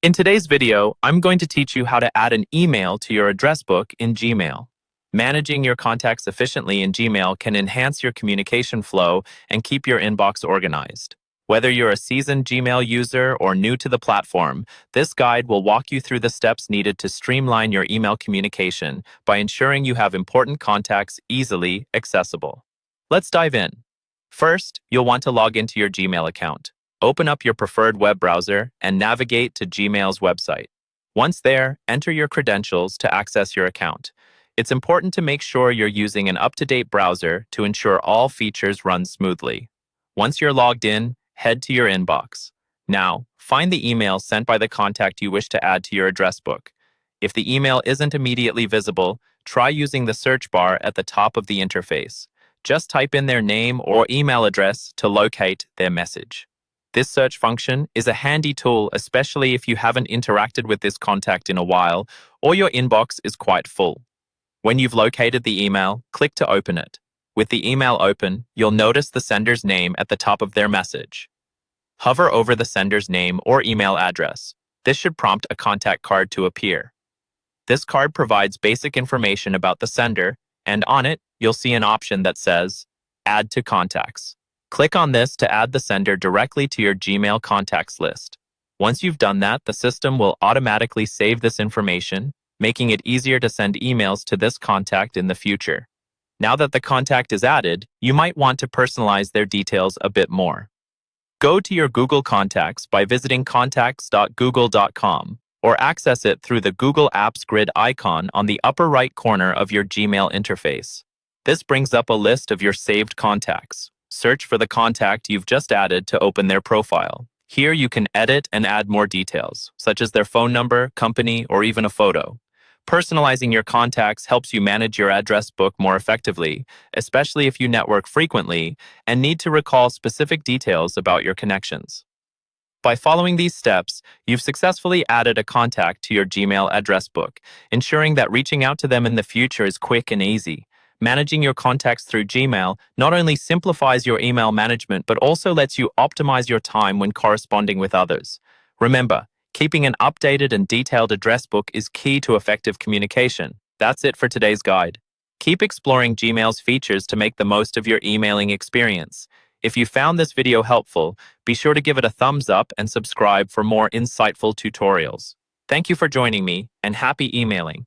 In today's video, I'm going to teach you how to add an email to your address book in Gmail. Managing your contacts efficiently in Gmail can enhance your communication flow and keep your inbox organized. Whether you're a seasoned Gmail user or new to the platform, this guide will walk you through the steps needed to streamline your email communication by ensuring you have important contacts easily accessible. Let's dive in. First, you'll want to log into your Gmail account. Open up your preferred web browser and navigate to Gmail's website. Once there, enter your credentials to access your account. It's important to make sure you're using an up-to-date browser to ensure all features run smoothly. Once you're logged in, head to your inbox. Now, find the email sent by the contact you wish to add to your address book. If the email isn't immediately visible, try using the search bar at the top of the interface. Just type in their name or email address to locate their message. This search function is a handy tool, especially if you haven't interacted with this contact in a while or your inbox is quite full. When you've located the email, click to open it. With the email open, you'll notice the sender's name at the top of their message. Hover over the sender's name or email address. This should prompt a contact card to appear. This card provides basic information about the sender, and on it, you'll see an option that says, Add to Contacts. Click on this to add the sender directly to your Gmail contacts list. Once you've done that, the system will automatically save this information, making it easier to send emails to this contact in the future. Now that the contact is added, you might want to personalize their details a bit more. Go to your Google Contacts by visiting contacts.google.com or access it through the Google Apps grid icon on the upper right corner of your Gmail interface. This brings up a list of your saved contacts. Search for the contact you've just added to open their profile. Here you can edit and add more details, such as their phone number, company, or even a photo. Personalizing your contacts helps you manage your address book more effectively, especially if you network frequently and need to recall specific details about your connections. By following these steps, you've successfully added a contact to your Gmail address book, ensuring that reaching out to them in the future is quick and easy. Managing your contacts through Gmail not only simplifies your email management, but also lets you optimize your time when corresponding with others. Remember, keeping an updated and detailed address book is key to effective communication. That's it for today's guide. Keep exploring Gmail's features to make the most of your emailing experience. If you found this video helpful, be sure to give it a thumbs up and subscribe for more insightful tutorials. Thank you for joining me, and happy emailing.